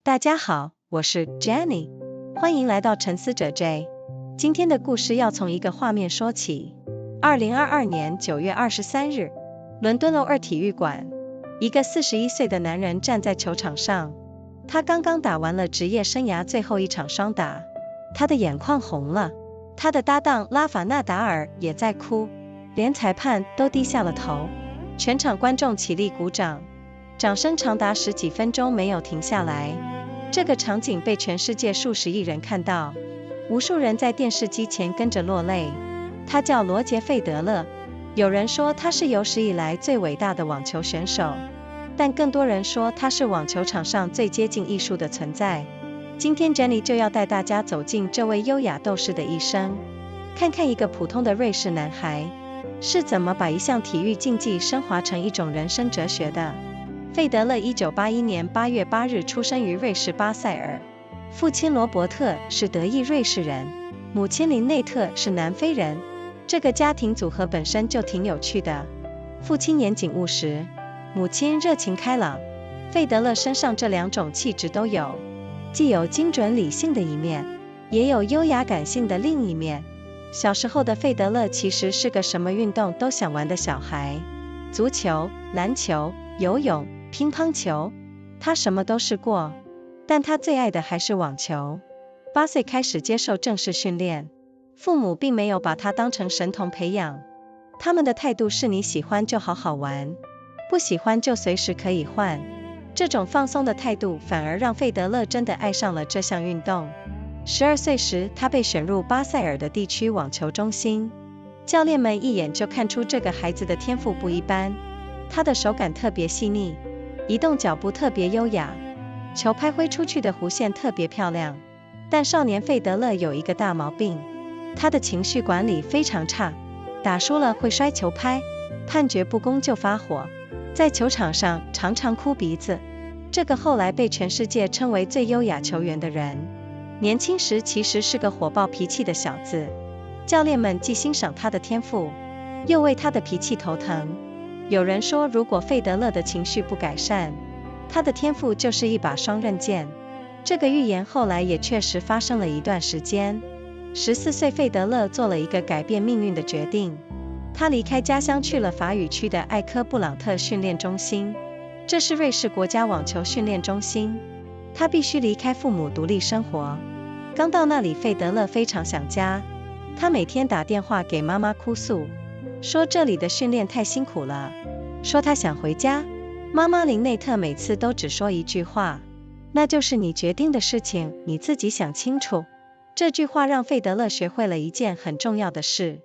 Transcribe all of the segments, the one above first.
大家好，我是 Jenny， 欢迎来到沉思者 J。 今天的故事要从一个画面说起。2022年9月23日，伦敦O2体育馆，一个41岁的男人站在球场上，他刚刚打完了职业生涯最后一场双打，他的眼眶红了，他的搭档拉法纳达尔也在哭，连裁判都低下了头，全场观众起立鼓掌，掌声长达10几分钟没有停下来。这个场景被全世界数十亿人看到，无数人在电视机前跟着落泪。他叫罗杰·费德勒，有人说他是有史以来最伟大的网球选手，但更多人说他是网球场上最接近艺术的存在。今天 Jenny 就要带大家走进这位优雅斗士的一生，看看一个普通的瑞士男孩是怎么把一项体育竞技升华成一种人生哲学的。费德勒1981年8月8日出生于瑞士巴塞尔，父亲罗伯特是德裔瑞士人，母亲林内特是南非人。这个家庭组合本身就挺有趣的，父亲严谨务实，母亲热情开朗。费德勒身上这两种气质都有，既有精准理性的一面，也有优雅感性的另一面。小时候的费德勒其实是个什么运动都想玩的小孩，足球、篮球、游泳、乒乓球，他什么都试过，但他最爱的还是网球。8岁开始接受正式训练，父母并没有把他当成神童培养，他们的态度是你喜欢就好好玩，不喜欢就随时可以换。这种放松的态度反而让费德勒真的爱上了这项运动。12岁时，他被选入巴塞尔的地区网球中心，教练们一眼就看出这个孩子的天赋不一般，他的手感特别细腻，移动脚步特别优雅，球拍挥出去的弧线特别漂亮。但少年费德勒有一个大毛病，他的情绪管理非常差，打输了会摔球拍，判决不公就发火，在球场上常常哭鼻子。这个后来被全世界称为最优雅球员的人，年轻时其实是个火爆脾气的小子，教练们既欣赏他的天赋，又为他的脾气头疼。有人说，如果费德勒的情绪不改善，他的天赋就是一把双刃剑。这个预言后来也确实发生了一段时间。14岁，费德勒做了一个改变命运的决定，他离开家乡去了法语区的艾科布朗特训练中心，这是瑞士国家网球训练中心。他必须离开父母独立生活。刚到那里，费德勒非常想家，他每天打电话给妈妈哭诉，说这里的训练太辛苦了，说他想回家。妈妈林内特每次都只说一句话，那就是你决定的事情你自己想清楚。这句话让费德勒学会了一件很重要的事，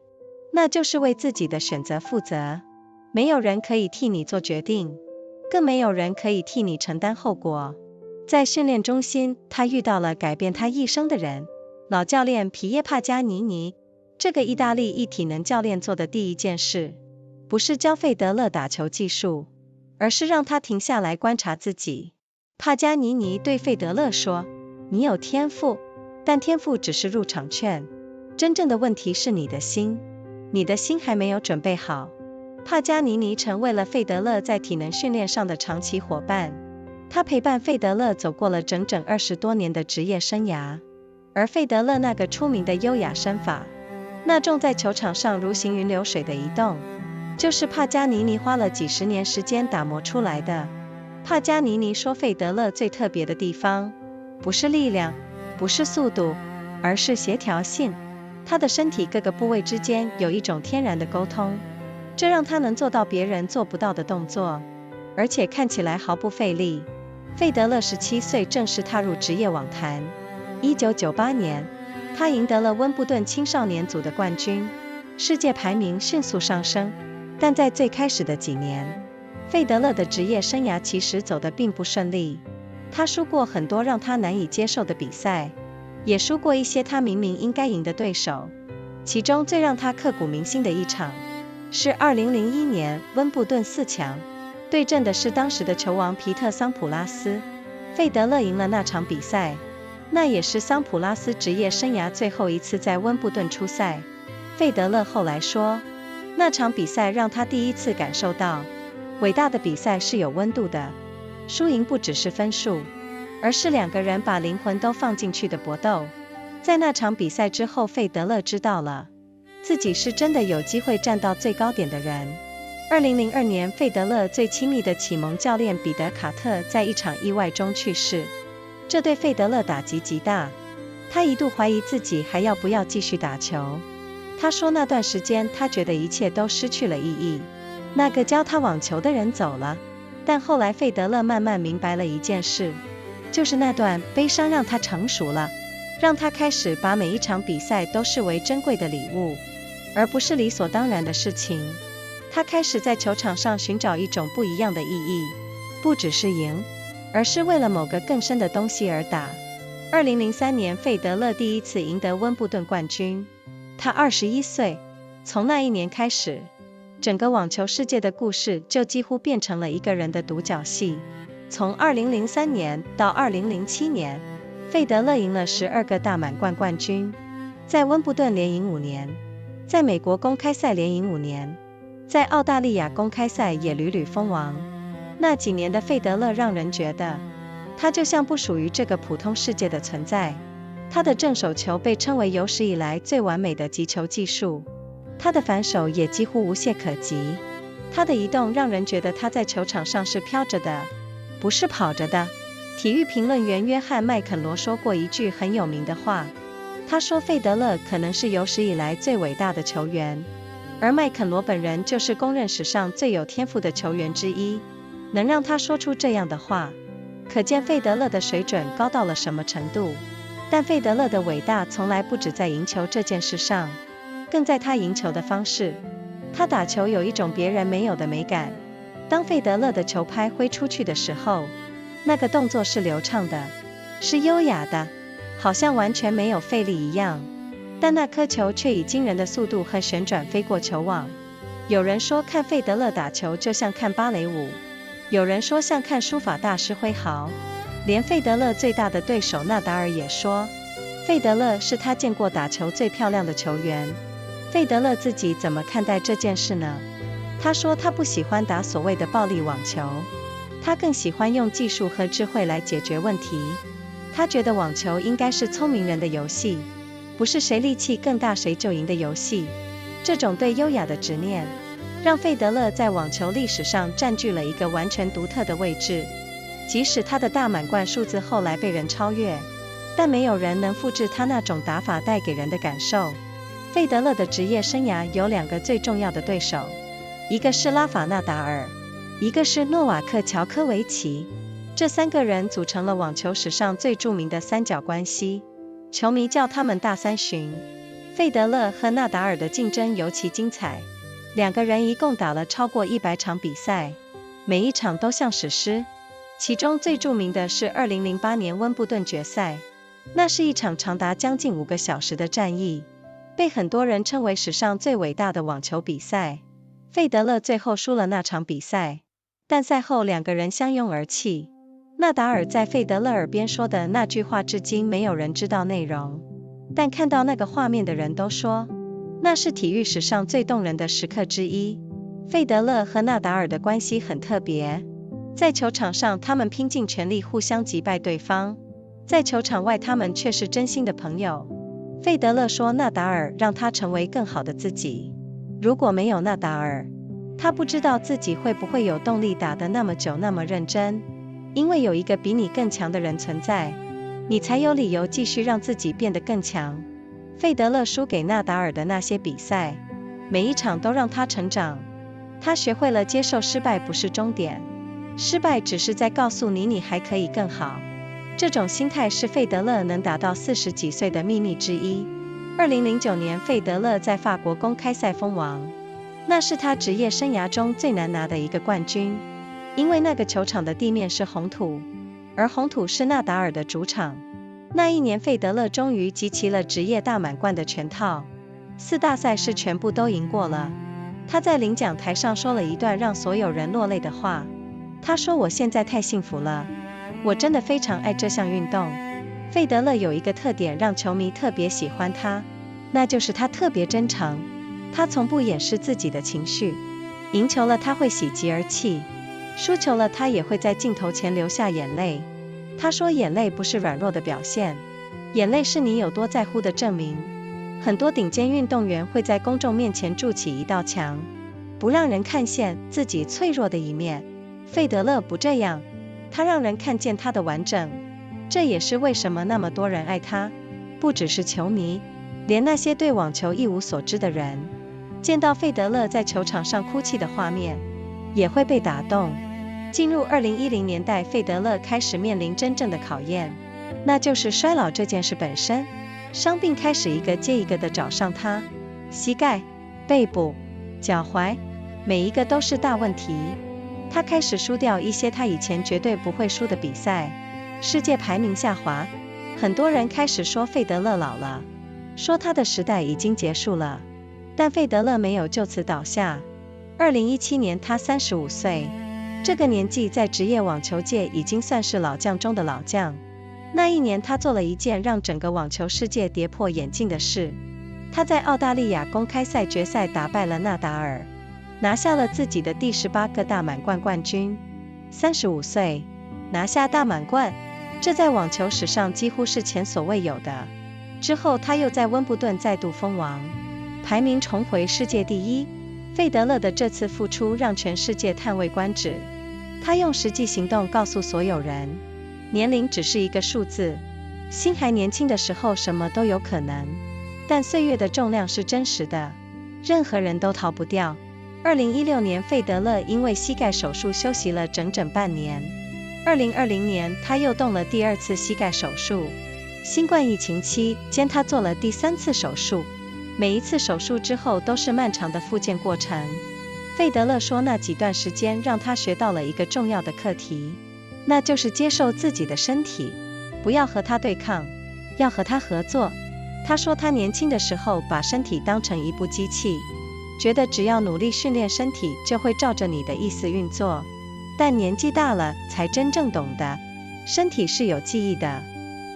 那就是为自己的选择负责。没有人可以替你做决定，更没有人可以替你承担后果。在训练中心，他遇到了改变他一生的人，老教练皮耶帕加尼尼。这个意大利一体能教练做的第一件事，不是教费德勒打球技术，而是让他停下来观察自己。帕加尼尼对费德勒说，你有天赋，但天赋只是入场券，真正的问题是你的心，你的心还没有准备好。帕加尼尼成为了费德勒在体能训练上的长期伙伴，他陪伴费德勒走过了整整20多年的职业生涯。而费德勒那个出名的优雅身法，那种在球场上如行云流水的移动，就是帕加尼尼花了几十年时间打磨出来的。帕加尼尼说，费德勒最特别的地方，不是力量，不是速度，而是协调性。他的身体各个部位之间有一种天然的沟通，这让他能做到别人做不到的动作，而且看起来毫不费力。费德勒17岁正式踏入职业网坛。1998年，他赢得了温布顿青少年组的冠军，世界排名迅速上升。但在最开始的几年，费德勒的职业生涯其实走得并不顺利。他输过很多让他难以接受的比赛，也输过一些他明明应该赢的对手。其中最让他刻骨铭心的一场，是2001年温布顿4强，对阵的是当时的球王皮特桑普拉斯。费德勒赢了那场比赛，那也是桑普拉斯职业生涯最后一次在温布顿出赛。费德勒后来说，那场比赛让他第一次感受到，伟大的比赛是有温度的，输赢不只是分数，而是两个人把灵魂都放进去的搏斗。在那场比赛之后，费德勒知道了自己是真的有机会站到最高点的人。2002年，费德勒最亲密的启蒙教练彼得卡特在一场意外中去世，这对费德勒打击极大，他一度怀疑自己还要不要继续打球。他说那段时间他觉得一切都失去了意义，那个教他网球的人走了。但后来费德勒慢慢明白了一件事，就是那段悲伤让他成熟了，让他开始把每一场比赛都视为珍贵的礼物，而不是理所当然的事情。他开始在球场上寻找一种不一样的意义，不只是赢，而是为了某个更深的东西而打。2003年，费德勒第一次赢得温布顿冠军，他21岁。从那一年开始，整个网球世界的故事就几乎变成了一个人的独角戏。从2003年到2007年，费德勒赢了12个大满贯冠军，在温布顿连赢5年，在美国公开赛连赢5年，在澳大利亚公开赛也屡屡封王。那几年的费德勒让人觉得他就像不属于这个普通世界的存在。他的正手球被称为有史以来最完美的击球技术，他的反手也几乎无懈可击。他的移动让人觉得他在球场上是飘着的，不是跑着的。体育评论员约翰·麦肯罗说过一句很有名的话，他说费德勒可能是有史以来最伟大的球员，而麦肯罗本人就是公认史上最有天赋的球员之一。能让他说出这样的话，可见费德勒的水准高到了什么程度。但费德勒的伟大从来不止在赢球这件事上，更在他赢球的方式。他打球有一种别人没有的美感。当费德勒的球拍挥出去的时候，那个动作是流畅的，是优雅的，好像完全没有费力一样。但那颗球却以惊人的速度和旋转飞过球网。有人说看费德勒打球就像看芭蕾舞，有人说像看书法大师挥毫。连费德勒最大的对手纳达尔也说，费德勒是他见过打球最漂亮的球员。费德勒自己怎么看待这件事呢？他说他不喜欢打所谓的暴力网球，他更喜欢用技术和智慧来解决问题。他觉得网球应该是聪明人的游戏，不是谁力气更大谁就赢的游戏。这种对优雅的执念，让费德勒在网球历史上占据了一个完全独特的位置。即使他的大满贯数字后来被人超越，但没有人能复制他那种打法带给人的感受。费德勒的职业生涯有2个最重要的对手，一个是拉法纳达尔，一个是诺瓦克乔科维奇。这3个人组成了网球史上最著名的三角关系，球迷叫他们大三旬。费德勒和纳达尔的竞争尤其精彩，2个人一共打了超过100场比赛，每一场都像史诗。其中最著名的是2008年温布顿决赛，那是一场长达将近5个小时的战役，被很多人称为史上最伟大的网球比赛。费德勒最后输了那场比赛，但赛后2个人相拥而泣。纳达尔在费德勒耳边说的那句话至今没有人知道内容，但看到那个画面的人都说，那是体育史上最动人的时刻之一。费德勒和纳达尔的关系很特别，在球场上他们拼尽全力互相击败对方，在球场外他们却是真心的朋友。费德勒说纳达尔让他成为更好的自己，如果没有纳达尔，他不知道自己会不会有动力打得那么久那么认真。因为有一个比你更强的人存在，你才有理由继续让自己变得更强。费德勒输给纳达尔的那些比赛，每一场都让他成长。他学会了接受失败不是终点，失败只是在告诉你你还可以更好。这种心态是费德勒能打到40几岁的秘密之一。2009年，费德勒在法国公开赛封王，那是他职业生涯中最难拿的一个冠军，因为那个球场的地面是红土，而红土是纳达尔的主场。那一年，费德勒终于集齐了职业大满贯的全套，4大赛事全部都赢过了。他在领奖台上说了一段让所有人落泪的话，他说我现在太幸福了，我真的非常爱这项运动。费德勒有一个特点让球迷特别喜欢他，那就是他特别真诚，他从不掩饰自己的情绪。赢球了他会喜极而泣，输球了他也会在镜头前流下眼泪。他说眼泪不是软弱的表现，眼泪是你有多在乎的证明。很多顶尖运动员会在公众面前筑起一道墙，不让人看见自己脆弱的一面。费德勒不这样，他让人看见他的完整。这也是为什么那么多人爱他，不只是球迷，连那些对网球一无所知的人，见到费德勒在球场上哭泣的画面，也会被打动。进入2010年代，费德勒开始面临真正的考验，那就是衰老这件事本身。伤病开始一个接一个的找上他，膝盖、背部、脚踝，每一个都是大问题。他开始输掉一些他以前绝对不会输的比赛，世界排名下滑，很多人开始说费德勒老了，说他的时代已经结束了。但费德勒没有就此倒下。2017年他35岁，这个年纪在职业网球界已经算是老将中的老将。那一年他做了一件让整个网球世界跌破眼镜的事，他在澳大利亚公开赛决赛打败了纳达尔，拿下了自己的第18个大满贯冠军。35岁拿下大满贯，这在网球史上几乎是前所未有的。之后他又在温布顿再度封王，排名重回世界第一。费德勒的这次复出让全世界叹为观止，他用实际行动告诉所有人，年龄只是一个数字，心还年轻的时候什么都有可能，但岁月的重量是真实的，任何人都逃不掉。2016年费德勒因为膝盖手术休息了整整半年，2020年他又动了第2次膝盖手术，新冠疫情期间他做了第3次手术，每一次手术之后都是漫长的复健过程。费德勒说那几段时间让他学到了一个重要的课题，那就是接受自己的身体，不要和他对抗，要和他合作。他说他年轻的时候把身体当成一部机器，觉得只要努力训练身体就会照着你的意思运作，但年纪大了才真正懂得，身体是有记忆的。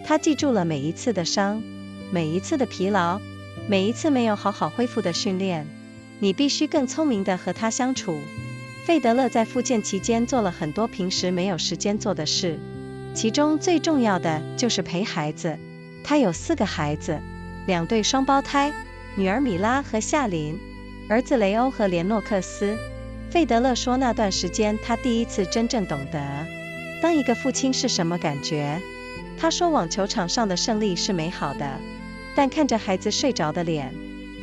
他记住了每一次的伤，每一次的疲劳，每一次没有好好恢复的训练。你必须更聪明地和他相处。费德勒在复健期间做了很多平时没有时间做的事，其中最重要的就是陪孩子。他有4个孩子，2对双胞胎，女儿米拉和夏琳，儿子雷欧和连诺克斯。费德勒说那段时间他第一次真正懂得当一个父亲是什么感觉。他说网球场上的胜利是美好的，但看着孩子睡着的脸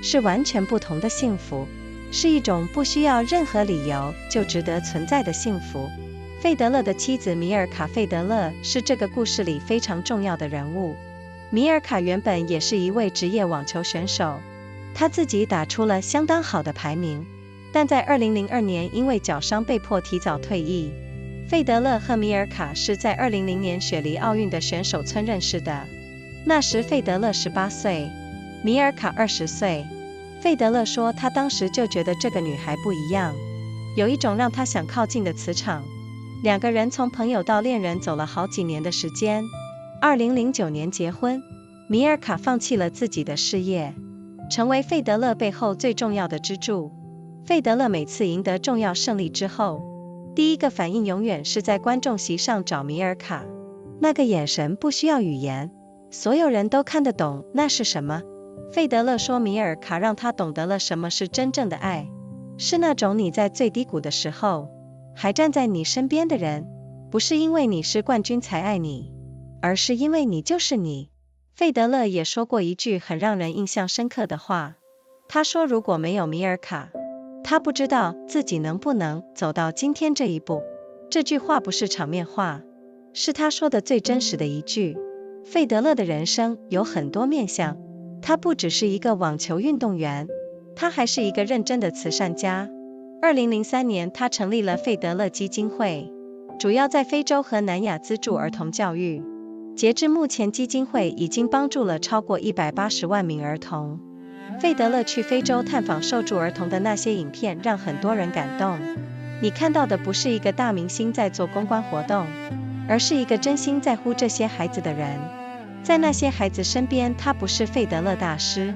是完全不同的幸福，是一种不需要任何理由就值得存在的幸福。费德勒的妻子米尔卡·费德勒是这个故事里非常重要的人物。米尔卡原本也是一位职业网球选手，他自己打出了相当好的排名，但在2002年因为脚伤被迫提早退役。费德勒和米尔卡是在2000年雪梨奥运的选手村认识的，那时费德勒18岁，米尔卡20岁。费德勒说他当时就觉得这个女孩不一样，有一种让他想靠近的磁场。2个人从朋友到恋人走了好几年的时间。2009年结婚，米尔卡放弃了自己的事业，成为费德勒背后最重要的支柱。费德勒每次赢得重要胜利之后，第一个反应永远是在观众席上找米尔卡，那个眼神不需要语言，所有人都看得懂那是什么。费德勒说米尔卡让他懂得了什么是真正的爱，是那种你在最低谷的时候还站在你身边的人，不是因为你是冠军才爱你，而是因为你就是你。费德勒也说过一句很让人印象深刻的话，他说如果没有米尔卡，他不知道自己能不能走到今天这一步。这句话不是场面话，是他说的最真实的一句。费德勒的人生有很多面向，他不只是一个网球运动员，他还是一个认真的慈善家。2003年他成立了费德勒基金会，主要在非洲和南亚资助儿童教育。截至目前，基金会已经帮助了超过180万名儿童。费德勒去非洲探访受助儿童的那些影片让很多人感动。你看到的不是一个大明星在做公关活动，而是一个真心在乎这些孩子的人。在那些孩子身边，他不是费德勒大师，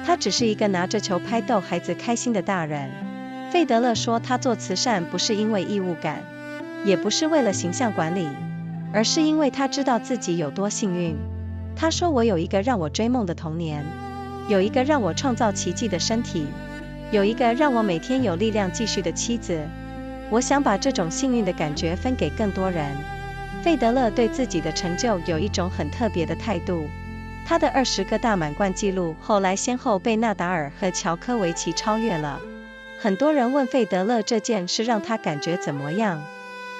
他只是一个拿着球拍逗孩子开心的大人。费德勒说他做慈善不是因为义务感，也不是为了形象管理，而是因为他知道自己有多幸运。他说，我有一个让我追梦的童年，有一个让我创造奇迹的身体，有一个让我每天有力量继续的妻子。我想把这种幸运的感觉分给更多人。费德勒对自己的成就有一种很特别的态度。他的20个大满贯纪录后来先后被纳达尔和乔科维奇超越了。很多人问费德勒这件事让他感觉怎么样，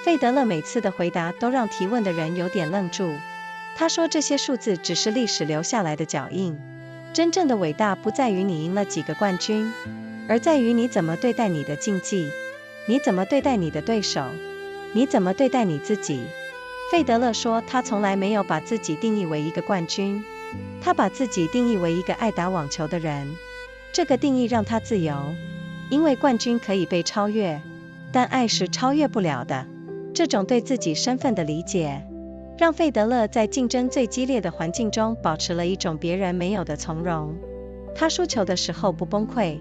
费德勒每次的回答都让提问的人有点愣住。他说，这些数字只是历史留下来的脚印，真正的伟大不在于你赢了几个冠军，而在于你怎么对待你的竞技，你怎么对待你的对手，你怎么对待你自己。费德勒说，他从来没有把自己定义为一个冠军，他把自己定义为一个爱打网球的人。这个定义让他自由，因为冠军可以被超越，但爱是超越不了的。这种对自己身份的理解，让费德勒在竞争最激烈的环境中保持了一种别人没有的从容。他输球的时候不崩溃，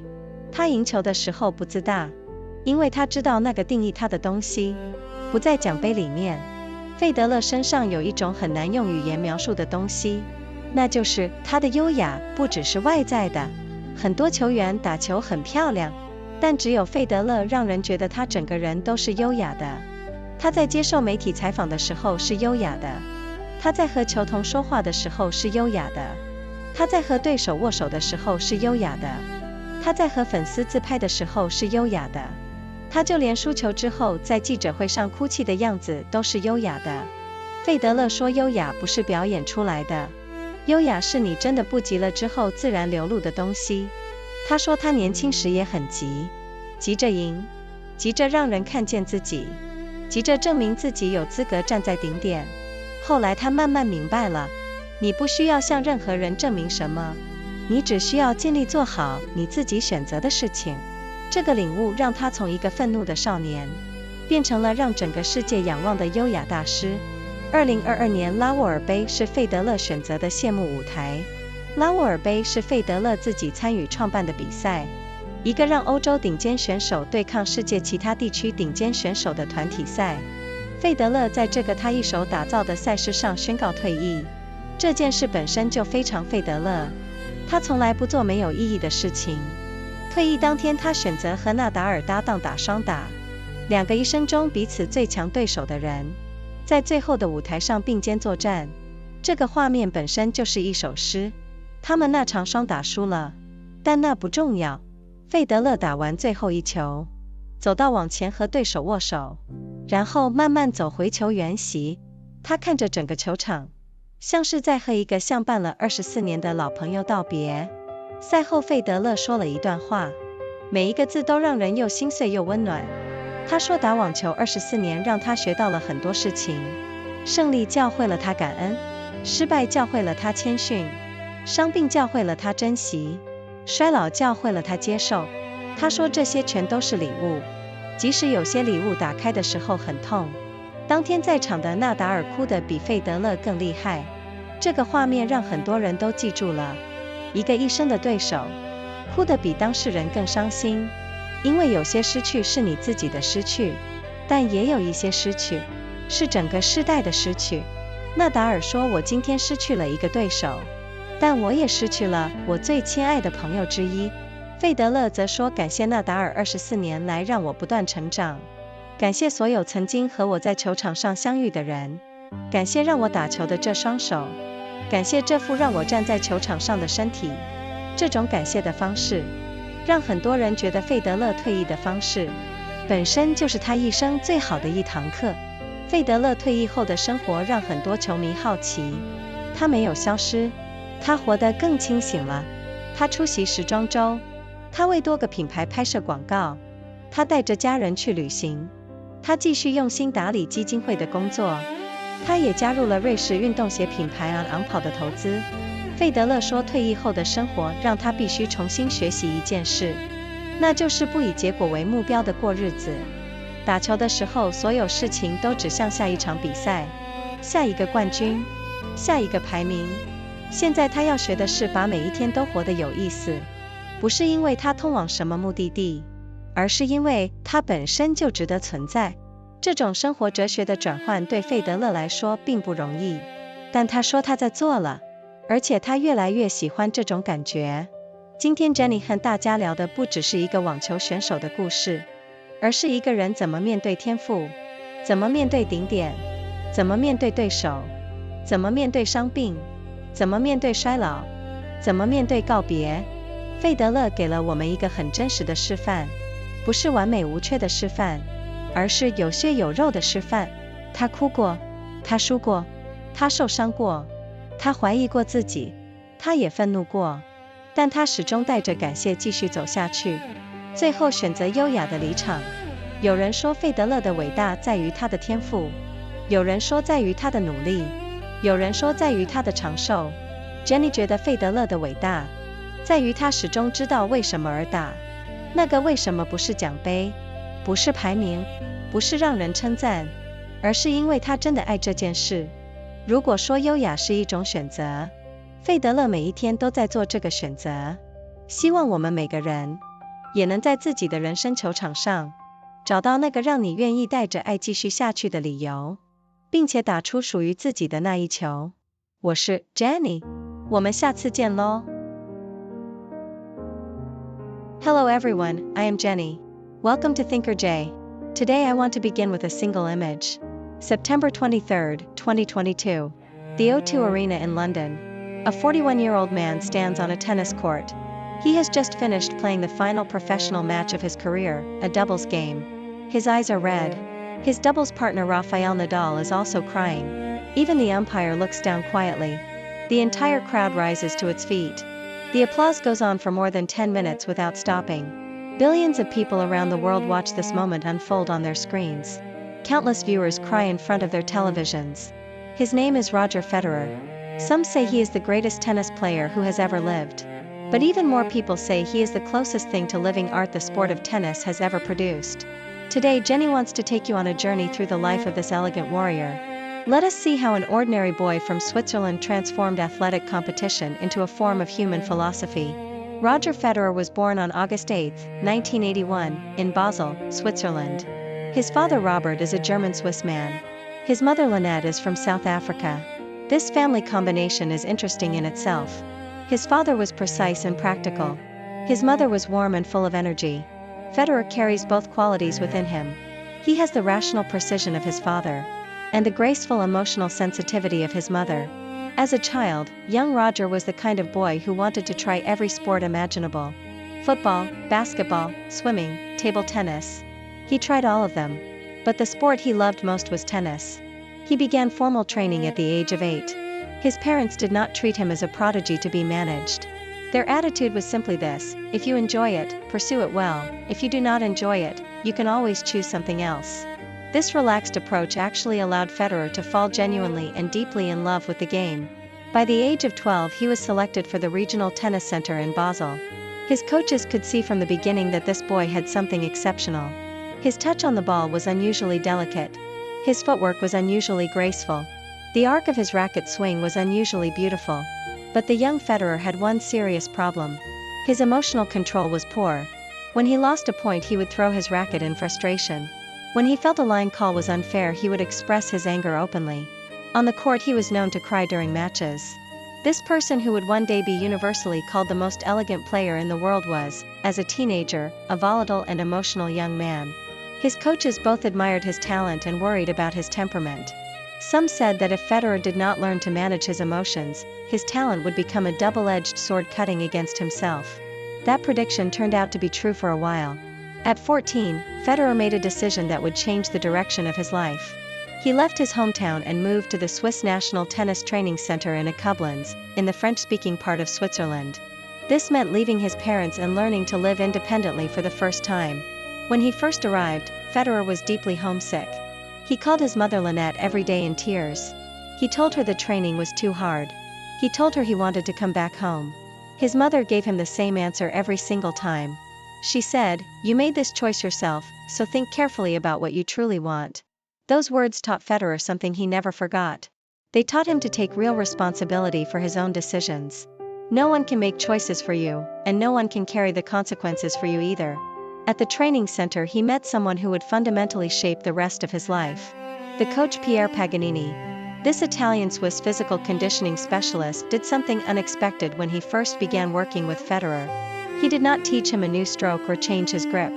他赢球的时候不自大，因为他知道那个定义他的东西不在奖杯里面。费德勒身上有一种很难用语言描述的东西，那就是他的优雅不只是外在的。很多球员打球很漂亮，但只有费德勒让人觉得他整个人都是优雅的。他在接受媒体采访的时候是优雅的，他在和球童说话的时候是优雅的，他在和对手握手的时候是优雅的，他在和粉丝自拍的时候是优雅的，他就连输球之后在记者会上哭泣的样子都是优雅的。费德勒说，优雅不是表演出来的，优雅是你真的不急了之后自然流露的东西。他说他年轻时也很急，急着赢，急着让人看见自己，急着证明自己有资格站在顶点。后来他慢慢明白了，你不需要向任何人证明什么，你只需要尽力做好你自己选择的事情。这个领悟让他从一个愤怒的少年，变成了让整个世界仰望的优雅大师。2022年拉沃尔杯是费德勒选择的谢幕舞台。拉沃尔杯是费德勒自己参与创办的比赛，一个让欧洲顶尖选手对抗世界其他地区顶尖选手的团体赛。费德勒在这个他一手打造的赛事上宣告退役，这件事本身就非常费德勒，他从来不做没有意义的事情。退役当天，他选择和纳达尔搭档打双打，两个一生中彼此最强对手的人，在最后的舞台上并肩作战。这个画面本身就是一首诗。他们那场双打输了，但那不重要。费德勒打完最后一球，走到网前和对手握手，然后慢慢走回球员席。他看着整个球场，像是在和一个相伴了24年的老朋友道别。赛后费德勒说了一段话，每一个字都让人又心碎又温暖。他说，打网球24年让他学到了很多事情，胜利教会了他感恩，失败教会了他谦逊，伤病教会了他珍惜，衰老教会了他接受。他说这些全都是礼物，即使有些礼物打开的时候很痛。当天在场的纳达尔哭得比费德勒更厉害，这个画面让很多人都记住了。一个一生的对手，哭得比当事人更伤心，因为有些失去是你自己的失去，但也有一些失去是整个世代的失去。纳达尔说，我今天失去了一个对手，但我也失去了我最亲爱的朋友之一。费德勒则说，感谢纳达尔24年来让我不断成长，感谢所有曾经和我在球场上相遇的人，感谢让我打球的这双手，感谢这副让我站在球场上的身体。这种感谢的方式，让很多人觉得费德勒退役的方式，本身就是他一生最好的一堂课。费德勒退役后的生活让很多球迷好奇，他没有消失，他活得更清醒了。他出席时装周，他为多个品牌拍摄广告，他带着家人去旅行，他继续用心打理基金会的工作，他也加入了瑞士运动鞋品牌昂跑的投资。费德勒说，退役后的生活让他必须重新学习一件事，那就是不以结果为目标的过日子。打球的时候，所有事情都指向下一场比赛，下一个冠军，下一个排名。现在他要学的是把每一天都活得有意思，不是因为他通往什么目的地，而是因为他本身就值得存在。这种生活哲学的转换对费德勒来说并不容易，但他说他在做了，而且他越来越喜欢这种感觉。今天 Jenny 和大家聊的不只是一个网球选手的故事，而是一个人怎么面对天赋，怎么面对顶点，怎么面对对手，怎么面对伤病，怎么面对衰老，怎么面对告别。费德勒给了我们一个很真实的示范，不是完美无缺的示范，而是有血有肉的示范。他哭过，他输过，他受伤过，他怀疑过自己，他也愤怒过，但他始终带着感谢继续走下去，最后选择优雅的离场。有人说费德勒的伟大在于他的天赋，有人说在于他的努力，有人说在于他的长寿。Jenny 觉得费德勒的伟大在于他始终知道为什么而打，那个为什么不是奖杯，不是排名，不是让人称赞，而是因为他真的爱这件事。如果说优雅是一种选择，费德勒每一天都在做这个选择。希望我们每个人也能在自己的人生球场上找到那个让你愿意带着爱继续下去的理由，并且打出属于自己的那一球。我是 Jenny， 我们下次见咯。Hello everyone, I am Jenny. Welcome to Thinker J. Today I want to begin with a single image. September 23, 2022. The O2 Arena in London. A 41-year-old man stands on a tennis court. He has just finished playing the final professional match of his career, a doubles game. His eyes are red. His doubles partner Rafael Nadal is also crying. Even the umpire looks down quietly. The entire crowd rises to its feet. The applause goes on for more than 10 minutes without stopping. Billions of people around the world watch this moment unfold on their screens. Countless viewers cry in front of their televisions. His name is Roger Federer. Some say he is the greatest tennis player who has ever lived. But even more people say he is the closest thing to living art the sport of tennis has ever produced. Today Jenny wants to take you on a journey through the life of this elegant warrior. Let us see how an ordinary boy from Switzerland transformed athletic competition into a form of human philosophy. Roger Federer was born on August 8, 1981, in Basel, Switzerland. His father Robert is a German-Swiss man. His mother Lynette is from South Africa. This family combination is interesting in itself. His father was precise and practical. His mother was warm and full of energy. Federer carries both qualities within him. He has the rational precision of his father and the graceful emotional sensitivity of his mother. As a child, young Roger was the kind of boy who wanted to try every sport imaginable. Football, basketball, swimming, table tennis. He tried all of them. But the sport he loved most was tennis. He began formal training at the age of 8. His parents did not treat him as a prodigy to be managed. Their attitude was simply this: if you enjoy it, pursue it well; if you do not enjoy it, you can always choose something else. This relaxed approach actually allowed Federer to fall genuinely and deeply in love with the game. By the age of 12 he was selected for the regional tennis center in Basel. His coaches could see from the beginning that this boy had something exceptional. His touch on the ball was unusually delicate. His footwork was unusually graceful. The arc of his racket swing was unusually beautiful. But the young Federer had one serious problem. His emotional control was poor. When he lost a point he would throw his racket in frustration. When he felt a line call was unfair he would express his anger openly. On the court he was known to cry during matches. This person who would one day be universally called the most elegant player in the world was, as a teenager, a volatile and emotional young man. His coaches both admired his talent and worried about his temperament. Some said that if Federer did not learn to manage his emotions, his talent would become a double-edged sword cutting against himself. That prediction turned out to be true for a while. At 14, Federer made a decision that would change the direction of his life. He left his hometown and moved to the Swiss National Tennis Training Center in Koblenz, in the French-speaking part of Switzerland. This meant leaving his parents and learning to live independently for the first time. When he first arrived, Federer was deeply homesick. He called his mother Lynette every day in tears. He told her the training was too hard. He told her he wanted to come back home. His mother gave him the same answer every single time. She said, "You made this choice yourself, so think carefully about what you truly want." Those words taught Federer something he never forgot. They taught him to take real responsibility for his own decisions. No one can make choices for you, and no one can carry the consequences for you either. At the training center he met someone who would fundamentally shape the rest of his life. The coach Pier Paganini. This Italian-Swiss physical conditioning specialist did something unexpected when he first began working with Federer. He did not teach him a new stroke or change his grip.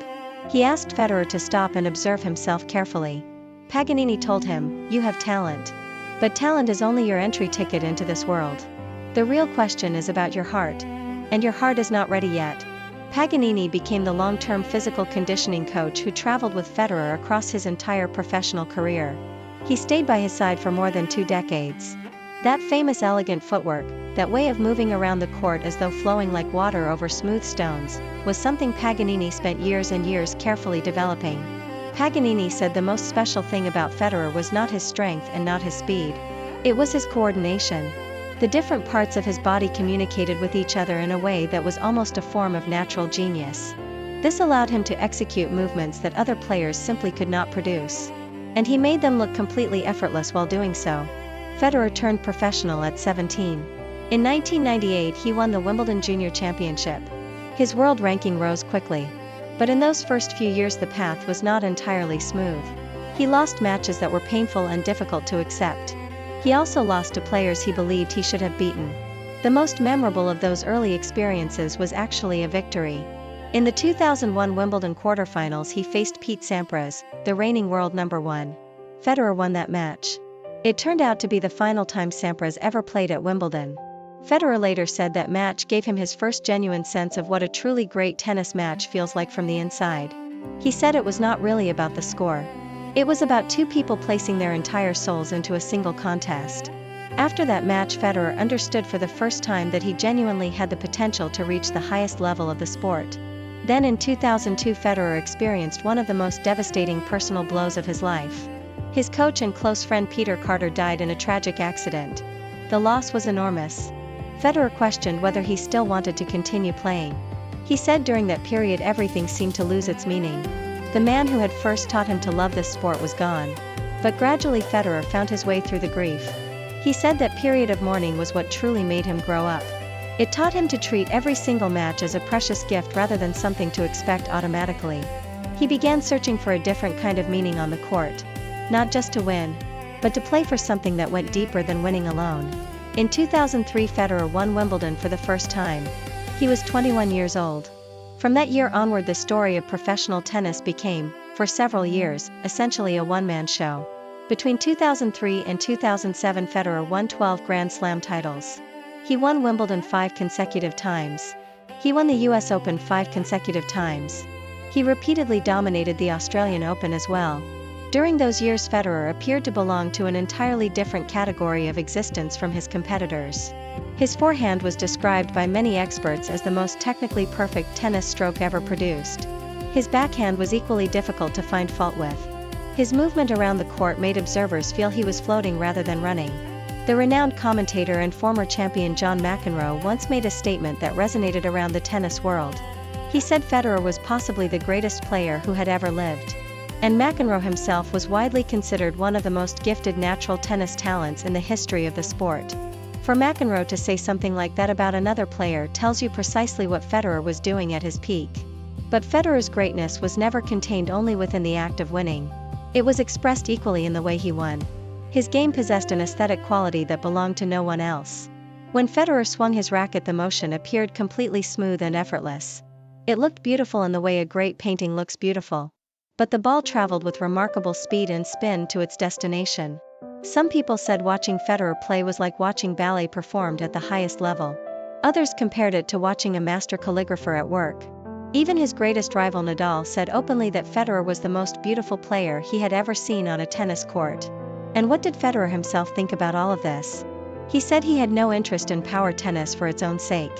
He asked Federer to stop and observe himself carefully. Paganini told him, "You have talent. But talent is only your entry ticket into this world. The real question is about your heart. And your heart is not ready yet." Paganini became the long-term physical conditioning coach who traveled with Federer across his entire professional career. He stayed by his side for more than 2 decades. That famous elegant footwork, that way of moving around the court as though flowing like water over smooth stones, was something Paganini spent years and years carefully developing. Paganini said the most special thing about Federer was not his strength and not his speed. It was his coordination. The different parts of his body communicated with each other in a way that was almost a form of natural genius. This allowed him to execute movements that other players simply could not produce. And he made them look completely effortless while doing so. Federer turned professional at 17. In 1998 he won the Wimbledon Junior Championship. His world ranking rose quickly. But in those first few years the path was not entirely smooth. He lost matches that were painful and difficult to accept. He also lost to players he believed he should have beaten. The most memorable of those early experiences was actually a victory. In the 2001 Wimbledon quarterfinals he faced Pete Sampras, the reigning world number 1. Federer won that match. It turned out to be the final time Sampras ever played at Wimbledon. Federer later said that match gave him his first genuine sense of what a truly great tennis match feels like from the inside. He said it was not really about the score. It was about 2 people placing their entire souls into a single contest. After that match Federer understood for the first time that he genuinely had the potential to reach the highest level of the sport. Then in 2002 Federer experienced one of the most devastating personal blows of his life. His coach and close friend Peter Carter died in a tragic accident. The loss was enormous. Federer questioned whether he still wanted to continue playing. He said during that period everything seemed to lose its meaning. The man who had first taught him to love this sport was gone. But gradually Federer found his way through the grief. He said that period of mourning was what truly made him grow up. It taught him to treat every single match as a precious gift rather than something to expect automatically. He began searching for a different kind of meaning on the court. Not just to win, but to play for something that went deeper than winning alone. In 2003 Federer won Wimbledon for the first time. He was 21 years old. From that year onward the story of professional tennis became, for several years, essentially a one-man show. Between 2003 and 2007 Federer won 12 Grand Slam titles. He won Wimbledon 5 consecutive times. He won the US Open 5 consecutive times. He repeatedly dominated the Australian Open as well. During those years Federer appeared to belong to an entirely different category of existence from his competitors. His forehand was described by many experts as the most technically perfect tennis stroke ever produced. His backhand was equally difficult to find fault with. His movement around the court made observers feel he was floating rather than running. The renowned commentator and former champion John McEnroe once made a statement that resonated around the tennis world. He said Federer was possibly the greatest player who had ever lived. And McEnroe himself was widely considered one of the most gifted natural tennis talents in the history of the sport. For McEnroe to say something like that about another player tells you precisely what Federer was doing at his peak. But Federer's greatness was never contained only within the act of winning. It was expressed equally in the way he won. His game possessed an aesthetic quality that belonged to no one else. When Federer swung his racket the motion appeared completely smooth and effortless. It looked beautiful in the way a great painting looks beautiful. But the ball traveled with remarkable speed and spin to its destination. Some people said watching Federer play was like watching ballet performed at the highest level. Others compared it to watching a master calligrapher at work. Even his greatest rival Nadal said openly that Federer was the most beautiful player he had ever seen on a tennis court. And what did Federer himself think about all of this? He said he had no interest in power tennis for its own sake.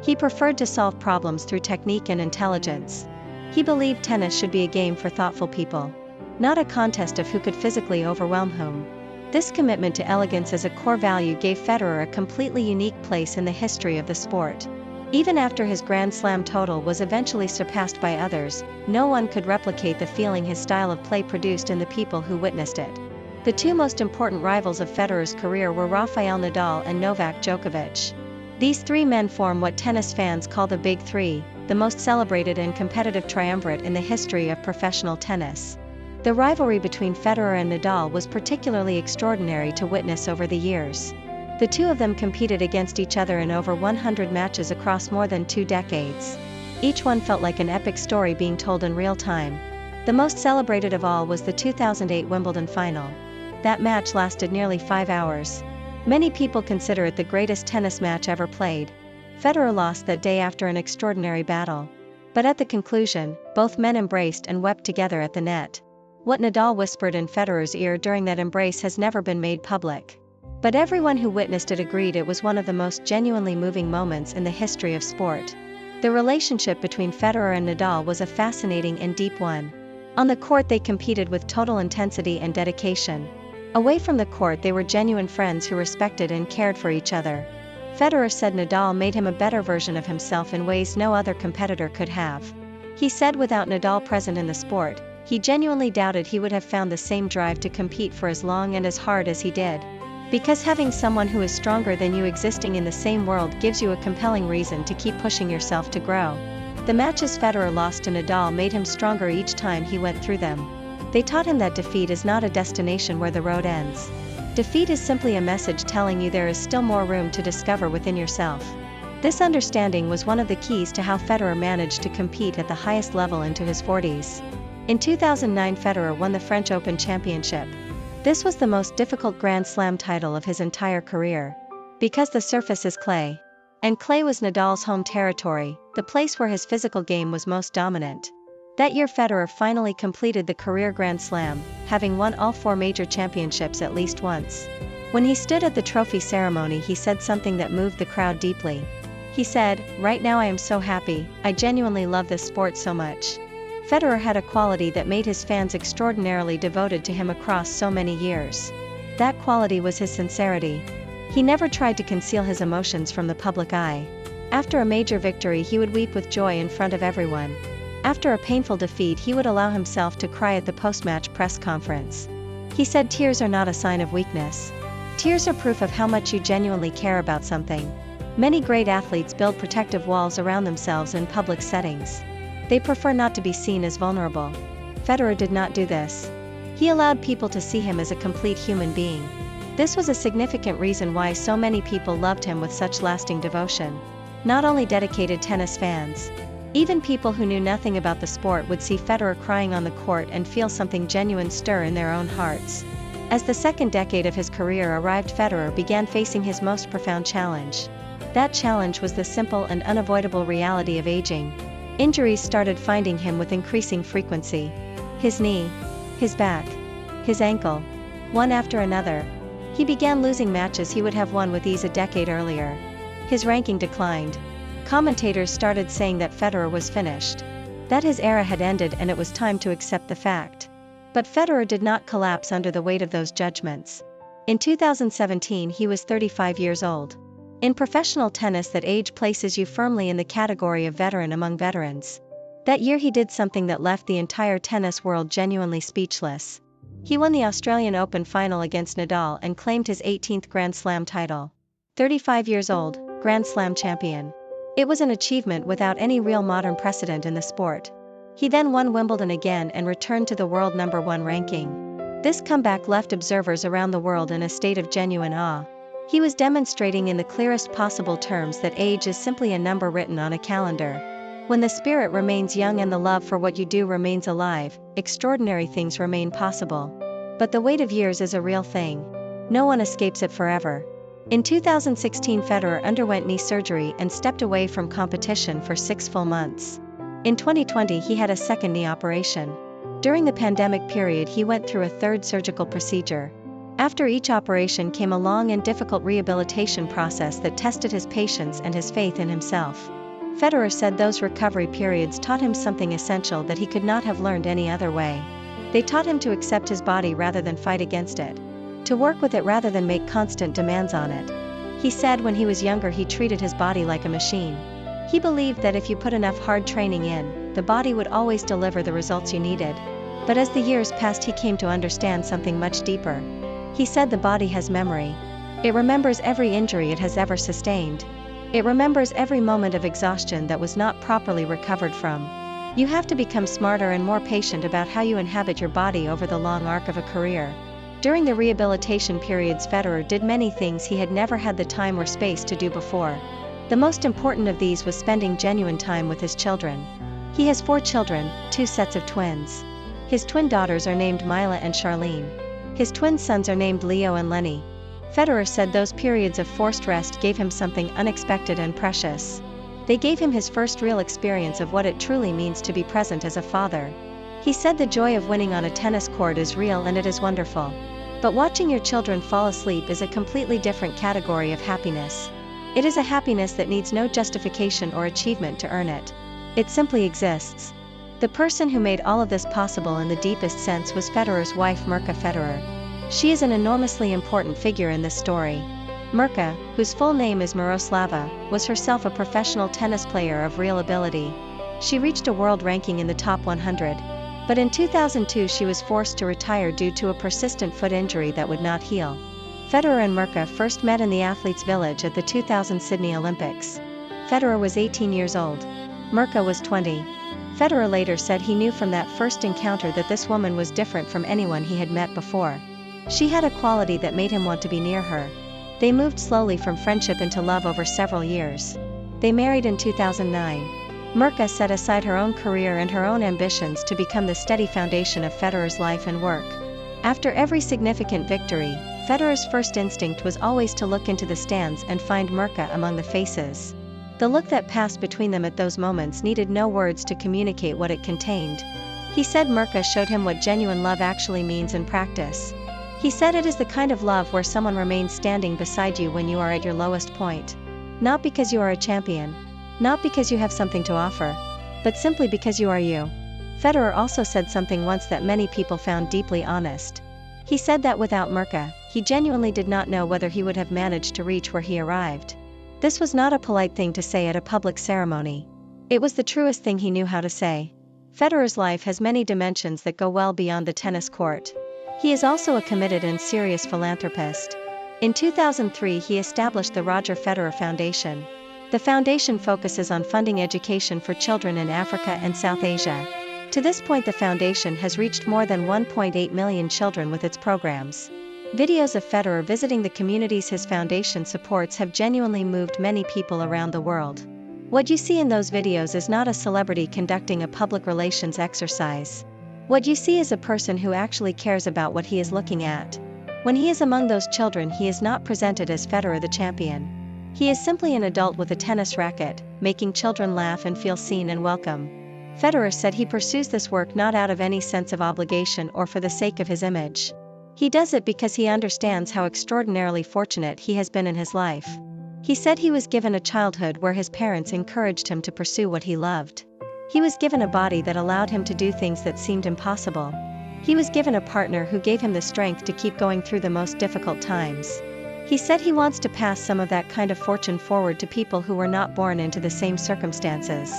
He preferred to solve problems through technique and intelligence. He believed tennis should be a game for thoughtful people, not a contest of who could physically overwhelm whom. This commitment to elegance as a core value gave Federer a completely unique place in the history of the sport. Even after his Grand Slam total was eventually surpassed by others, no one could replicate the feeling his style of play produced in the people who witnessed it. The 2 most important rivals of Federer's career were Rafael Nadal and Novak Djokovic. These 3 men form what tennis fans call the Big Three, the most celebrated and competitive triumvirate in the history of professional tennis. The rivalry between Federer and Nadal was particularly extraordinary to witness over the years. The two of them competed against each other in over 100 matches across more than 2 decades. Each one felt like an epic story being told in real time. The most celebrated of all was the 2008 Wimbledon final. That match lasted nearly 5 hours. Many people consider it the greatest tennis match ever played. Federer lost that day after an extraordinary battle. But at the conclusion, both men embraced and wept together at the net. What Nadal whispered in Federer's ear during that embrace has never been made public. But everyone who witnessed it agreed it was one of the most genuinely moving moments in the history of sport. The relationship between Federer and Nadal was a fascinating and deep one. On the court they competed with total intensity and dedication. Away from the court they were genuine friends who respected and cared for each other. Federer said Nadal made him a better version of himself in ways no other competitor could have. He said without Nadal present in the sport, he genuinely doubted he would have found the same drive to compete for as long and as hard as he did. Because having someone who is stronger than you existing in the same world gives you a compelling reason to keep pushing yourself to grow. The matches Federer lost to Nadal made him stronger each time he went through them. They taught him that defeat is not a destination where the road ends. Defeat is simply a message telling you there is still more room to discover within yourself. This understanding was one of the keys to how Federer managed to compete at the highest level into his 40s. In 2009 Federer won the French Open Championship. This was the most difficult Grand Slam title of his entire career. Because the surface is clay. And clay was Nadal's home territory, the place where his physical game was most dominant. That year Federer finally completed the career Grand Slam, having won all 4 major championships at least once. When he stood at the trophy ceremony he said something that moved the crowd deeply. He said, "Right now I am so happy, I genuinely love this sport so much." Federer had a quality that made his fans extraordinarily devoted to him across so many years. That quality was his sincerity. He never tried to conceal his emotions from the public eye. After a major victory he would weep with joy in front of everyone. After a painful defeat he would allow himself to cry at the post-match press conference. He said tears are not a sign of weakness. Tears are proof of how much you genuinely care about something. Many great athletes build protective walls around themselves in public settings. They prefer not to be seen as vulnerable. Federer did not do this. He allowed people to see him as a complete human being. This was a significant reason why so many people loved him with such lasting devotion. Not only dedicated tennis fans. Even people who knew nothing about the sport would see Federer crying on the court and feel something genuine stir in their own hearts. As the second decade of his career arrived Federer began facing his most profound challenge. That challenge was the simple and unavoidable reality of aging. Injuries started finding him with increasing frequency. His knee, his back, his ankle, one after another. He began losing matches he would have won with ease a decade earlier. His ranking declined. Commentators started saying that Federer was finished. That his era had ended and it was time to accept the fact. But Federer did not collapse under the weight of those judgments. In 2017 he was 35 years old. In professional tennis that age places you firmly in the category of veteran among veterans. That year he did something that left the entire tennis world genuinely speechless. He won the Australian Open final against Nadal and claimed his 18th Grand Slam title. 35 years old, Grand Slam champion. It was an achievement without any real modern precedent in the sport. He then won Wimbledon again and returned to the world #1 ranking. This comeback left observers around the world in a state of genuine awe. He was demonstrating in the clearest possible terms that age is simply a number written on a calendar. When the spirit remains young and the love for what you do remains alive, extraordinary things remain possible. But the weight of years is a real thing. No one escapes it forever. In 2016 Federer underwent knee surgery and stepped away from competition for 6 full months. In 2020 he had a second knee operation. During the pandemic period he went through a 3rd surgical procedure. After each operation came a long and difficult rehabilitation process that tested his patience and his faith in himself. Federer said those recovery periods taught him something essential that he could not have learned any other way. They taught him to accept his body rather than fight against it. To work with it rather than make constant demands on it. He said when he was younger he treated his body like a machine. He believed that if you put enough hard training in, the body would always deliver the results you needed. But as the years passed he came to understand something much deeper. He said the body has memory. It remembers every injury it has ever sustained. It remembers every moment of exhaustion that was not properly recovered from. You have to become smarter and more patient about how you inhabit your body over the long arc of a career. During the rehabilitation periods, Federer did many things he had never had the time or space to do before. The most important of these was spending genuine time with his children. He has 4 children, 2 sets of twins. His twin daughters are named Mila and Charlene. His twin sons are named Leo and Lenny. Federer said those periods of forced rest gave him something unexpected and precious. They gave him his first real experience of what it truly means to be present as a father. He said the joy of winning on a tennis court is real and it is wonderful. But watching your children fall asleep is a completely different category of happiness. It is a happiness that needs no justification or achievement to earn it. It simply exists. The person who made all of this possible in the deepest sense was Federer's wife Mirka Federer. She is an enormously important figure in this story. Mirka, whose full name is Miroslava, was herself a professional tennis player of real ability. She reached a world ranking in the top 100. But in 2002 she was forced to retire due to a persistent foot injury that would not heal. Federer and Mirka first met in the athletes' village at the 2000 Sydney Olympics. Federer was 18 years old. Mirka was 20. Federer later said he knew from that first encounter that this woman was different from anyone he had met before. She had a quality that made him want to be near her. They moved slowly from friendship into love over several years. They married in 2009. Mirka set aside her own career and her own ambitions to become the steady foundation of Federer's life and work. After every significant victory, Federer's first instinct was always to look into the stands and find Mirka among the faces. The look that passed between them at those moments needed no words to communicate what it contained. He said Mirka showed him what genuine love actually means in practice. He said it is the kind of love where someone remains standing beside you when you are at your lowest point. Not because you are a champion. Not because you have something to offer. But simply because you are you. Federer also said something once that many people found deeply honest. He said that without Mirka, he genuinely did not know whether he would have managed to reach where he arrived. This was not a polite thing to say at a public ceremony. It was the truest thing he knew how to say. Federer's life has many dimensions that go well beyond the tennis court. He is also a committed and serious philanthropist. In 2003 he established the Roger Federer Foundation. The foundation focuses on funding education for children in Africa and South Asia. To this point the foundation has reached more than 1.8 million children with its programs. Videos of Federer visiting the communities his foundation supports have genuinely moved many people around the world. What you see in those videos is not a celebrity conducting a public relations exercise. What you see is a person who actually cares about what he is looking at. When he is among those children he is not presented as Federer the champion. He is simply an adult with a tennis racket, making children laugh and feel seen and welcome. Federer said he pursues this work not out of any sense of obligation or for the sake of his image. He does it because he understands how extraordinarily fortunate he has been in his life. He said he was given a childhood where his parents encouraged him to pursue what he loved. He was given a body that allowed him to do things that seemed impossible. He was given a partner who gave him the strength to keep going through the most difficult times. He said he wants to pass some of that kind of fortune forward to people who were not born into the same circumstances.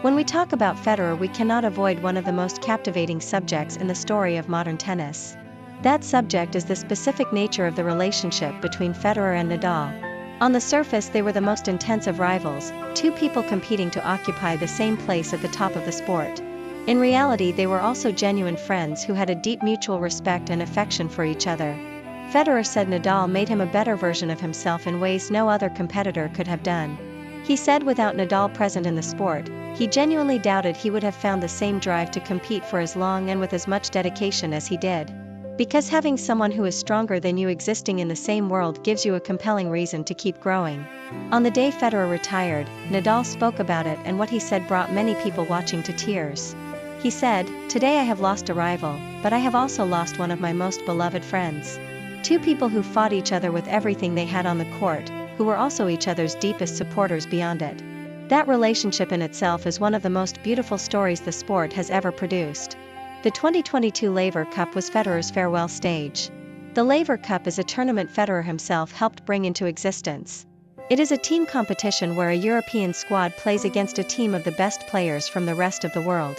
When we talk about Federer we cannot avoid one of the most captivating subjects in the story of modern tennis. That subject is the specific nature of the relationship between Federer and Nadal. On the surface they were the most intense of rivals, two people competing to occupy the same place at the top of the sport. In reality they were also genuine friends who had a deep mutual respect and affection for each other. Federer said Nadal made him a better version of himself in ways no other competitor could have done. He said without Nadal present in the sport, he genuinely doubted he would have found the same drive to compete for as long and with as much dedication as he did. Because having someone who is stronger than you existing in the same world gives you a compelling reason to keep growing. On the day Federer retired, Nadal spoke about it and what he said brought many people watching to tears. He said, "Today I have lost a rival, but I have also lost one of my most beloved friends. Two people who fought each other with everything they had on the court, who were also each other's deepest supporters beyond it. That relationship in itself is one of the most beautiful stories the sport has ever produced." The 2022 Laver Cup was Federer's farewell stage. The Laver Cup is a tournament Federer himself helped bring into existence. It is a team competition where a European squad plays against a team of the best players from the rest of the world.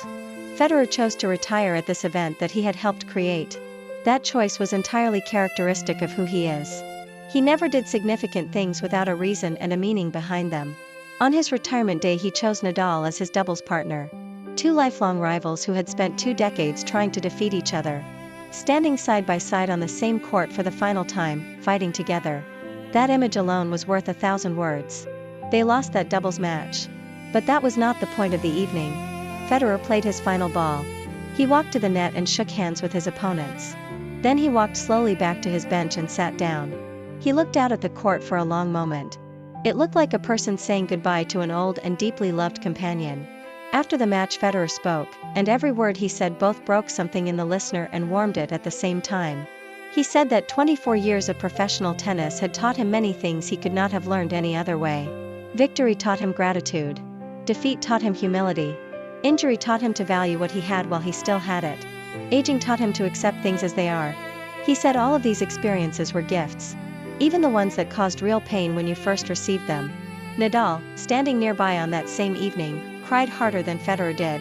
Federer chose to retire at this event that he had helped create. That choice was entirely characteristic of who he is. He never did significant things without a reason and a meaning behind them. On his retirement day he chose Nadal as his doubles partner. Two lifelong rivals who had spent 2 decades trying to defeat each other. Standing side by side on the same court for the final time, fighting together. That image alone was worth 1,000 words. They lost that doubles match. But that was not the point of the evening. Federer played his final ball. He walked to the net and shook hands with his opponents. Then he walked slowly back to his bench and sat down. He looked out at the court for a long moment. It looked like a person saying goodbye to an old and deeply loved companion. After the match Federer spoke, and every word he said both broke something in the listener and warmed it at the same time. He said that 24 years of professional tennis had taught him many things he could not have learned any other way. Victory taught him gratitude. Defeat taught him humility. Injury taught him to value what he had while he still had it. Aging taught him to accept things as they are. He said all of these experiences were gifts. Even the ones that caused real pain when you first received them. Nadal, standing nearby on that same evening, cried harder than Federer did.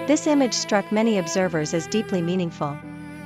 This image struck many observers as deeply meaningful.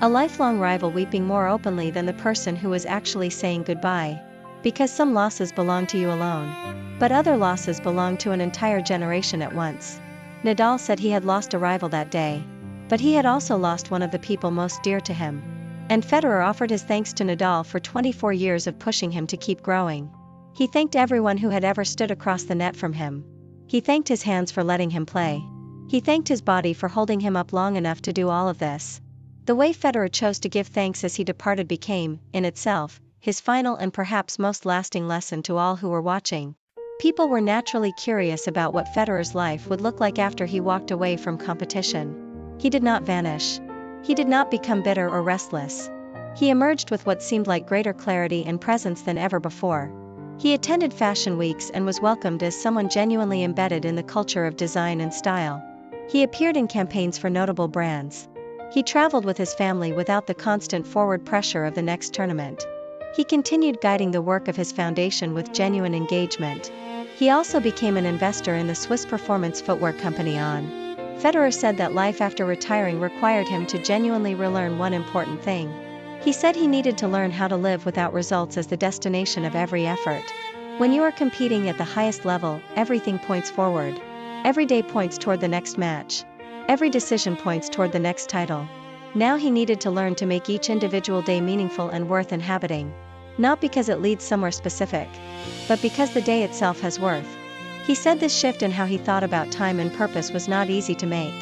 A lifelong rival weeping more openly than the person who was actually saying goodbye. Because some losses belong to you alone. But other losses belong to an entire generation at once. Nadal said he had lost a rival that day. But he had also lost one of the people most dear to him. And Federer offered his thanks to Nadal for 24 years of pushing him to keep growing. He thanked everyone who had ever stood across the net from him. He thanked his hands for letting him play. He thanked his body for holding him up long enough to do all of this. The way Federer chose to give thanks as he departed became, in itself, his final and perhaps most lasting lesson to all who were watching. People were naturally curious about what Federer's life would look like after he walked away from competition. He did not vanish. He did not become bitter or restless. He emerged with what seemed like greater clarity and presence than ever before. He attended fashion weeks and was welcomed as someone genuinely embedded in the culture of design and style. He appeared in campaigns for notable brands. He traveled with his family without the constant forward pressure of the next tournament. He continued guiding the work of his foundation with genuine engagement. He also became an investor in the Swiss performance footwear company On. Federer said that life after retiring required him to genuinely relearn one important thing. He said he needed to learn how to live without results as the destination of every effort. When you are competing at the highest level, everything points forward. Every day points toward the next match. Every decision points toward the next title. Now he needed to learn to make each individual day meaningful and worth inhabiting. Not because it leads somewhere specific, but because the day itself has worth. He said this shift in how he thought about time and purpose was not easy to make.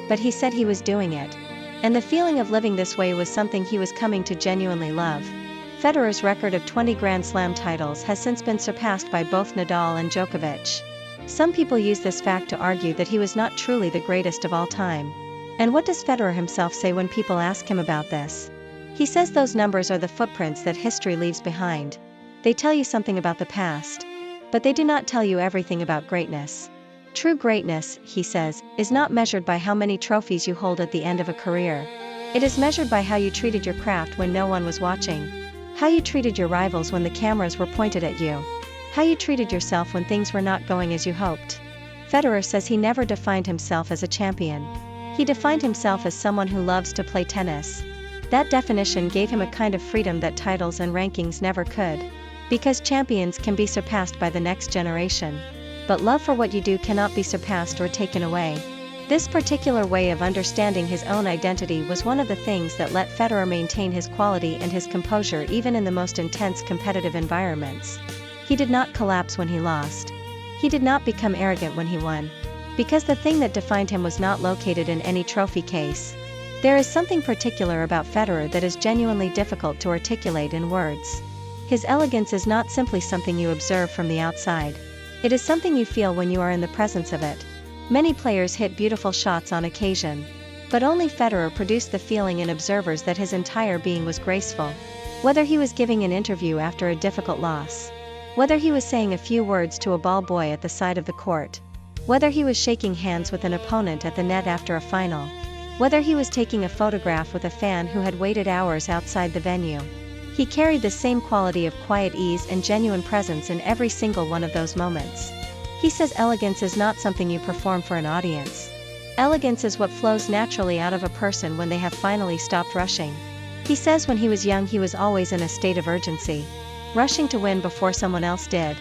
But he said he was doing it. And the feeling of living this way was something he was coming to genuinely love. Federer's record of 20 Grand Slam titles has since been surpassed by both Nadal and Djokovic. Some people use this fact to argue that he was not truly the greatest of all time. And what does Federer himself say when people ask him about this? He says those numbers are the footprints that history leaves behind. They tell you something about the past. But they do not tell you everything about greatness. True greatness, he says, is not measured by how many trophies you hold at the end of a career. It is measured by how you treated your craft when no one was watching. How you treated your rivals when the cameras were pointed at you. How you treated yourself when things were not going as you hoped. Federer says he never defined himself as a champion. He defined himself as someone who loves to play tennis. That definition gave him a kind of freedom that titles and rankings never could. Because champions can be surpassed by the next generation. But love for what you do cannot be surpassed or taken away. This particular way of understanding his own identity was one of the things that let Federer maintain his quality and his composure even in the most intense competitive environments. He did not collapse when he lost. He did not become arrogant when he won. Because the thing that defined him was not located in any trophy case. There is something particular about Federer that is genuinely difficult to articulate in words. His elegance is not simply something you observe from the outside. It is something you feel when you are in the presence of it. Many players hit beautiful shots on occasion. But only Federer produced the feeling in observers that his entire being was graceful. Whether he was giving an interview after a difficult loss. Whether he was saying a few words to a ball boy at the side of the court. Whether he was shaking hands with an opponent at the net after a final. Whether he was taking a photograph with a fan who had waited hours outside the venue. He carried the same quality of quiet ease and genuine presence in every single one of those moments. He says elegance is not something you perform for an audience. Elegance is what flows naturally out of a person when they have finally stopped rushing. He says when he was young he was always in a state of urgency. rushing to win before someone else did,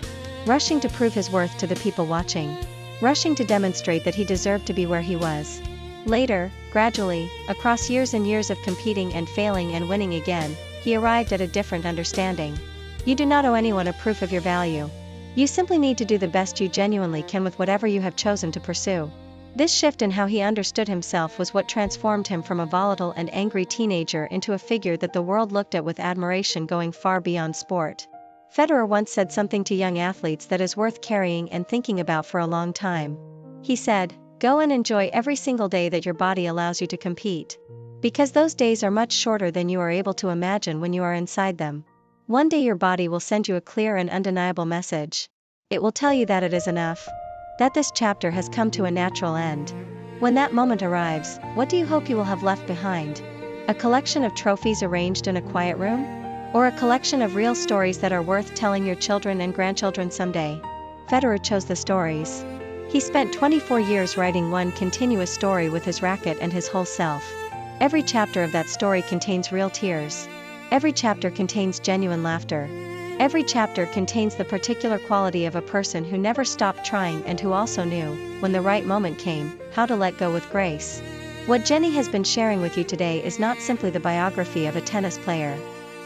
rushing to prove his worth to the people watching, rushing to demonstrate that he deserved to be where he was. Later, gradually, across years and years of competing and failing and winning again, he arrived at a different understanding. You do not owe anyone a proof of your value. You simply need to do the best you genuinely can with whatever you have chosen to pursue. This shift in how he understood himself was what transformed him from a volatile and angry teenager into a figure that the world looked at with admiration going far beyond sport. Federer once said something to young athletes that is worth carrying and thinking about for a long time. He said, "Go and enjoy every single day that your body allows you to compete. Because those days are much shorter than you are able to imagine when you are inside them. One day your body will send you a clear and undeniable message. It will tell you that it is enough. That this chapter has come to a natural end. When that moment arrives, what do you hope you will have left behind? A collection of trophies arranged in a quiet room? Or a collection of real stories that are worth telling your children and grandchildren someday?" Federer chose the stories. He spent 24 years writing one continuous story with his racket and his whole self. Every chapter of that story contains real tears. Every chapter contains genuine laughter. Every chapter contains the particular quality of a person who never stopped trying and who also knew, when the right moment came, how to let go with grace. What Jenny has been sharing with you today is not simply the biography of a tennis player.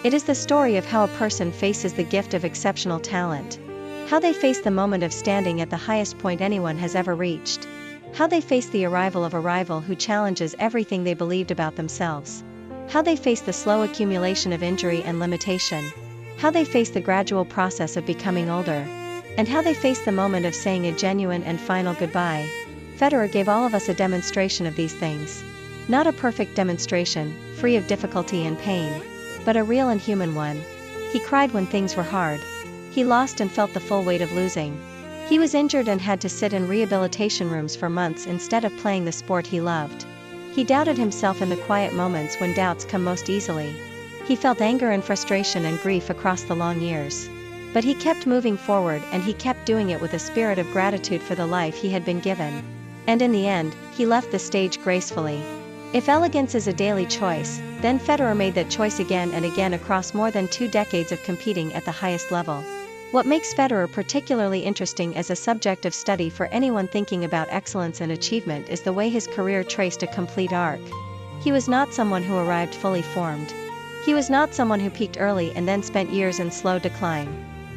It is the story of how a person faces the gift of exceptional talent. How they face the moment of standing at the highest point anyone has ever reached. How they face the arrival of a rival who challenges everything they believed about themselves. How they face the slow accumulation of injury and limitation. How they face the gradual process of becoming older. And how they face the moment of saying a genuine and final goodbye. Federer gave all of us a demonstration of these things. Not a perfect demonstration, free of difficulty and pain, but a real and human one. He cried when things were hard. He lost and felt the full weight of losing. He was injured and had to sit in rehabilitation rooms for months instead of playing the sport he loved. He doubted himself in the quiet moments when doubts come most easily. He felt anger and frustration and grief across the long years. But he kept moving forward, and he kept doing it with a spirit of gratitude for the life he had been given. And in the end, he left the stage gracefully. If elegance is a daily choice, then Federer made that choice again and again across more than 2 decades of competing at the highest level. What makes Federer particularly interesting as a subject of study for anyone thinking about excellence and achievement is the way his career traced a complete arc. He was not someone who arrived fully formed. He was not someone who peaked early and then spent years in slow decline.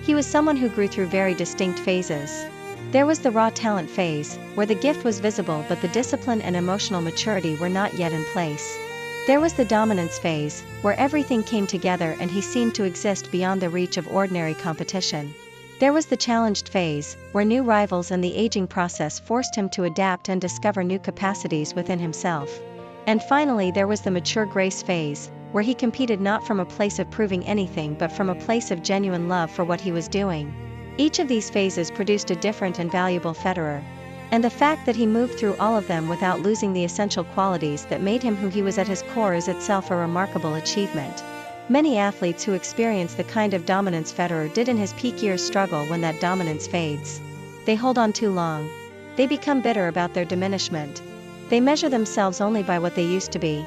He was someone who grew through very distinct phases. There was the raw talent phase, where the gift was visible but the discipline and emotional maturity were not yet in place. There was the dominance phase, where everything came together and he seemed to exist beyond the reach of ordinary competition. There was the challenged phase, where new rivals and the aging process forced him to adapt and discover new capacities within himself. And finally there was the mature grace phase, where he competed not from a place of proving anything but from a place of genuine love for what he was doing. Each of these phases produced a different and valuable Federer. And the fact that he moved through all of them without losing the essential qualities that made him who he was at his core is itself a remarkable achievement. Many athletes who experience the kind of dominance Federer did in his peak years struggle when that dominance fades. They hold on too long. They become bitter about their diminishment. They measure themselves only by what they used to be.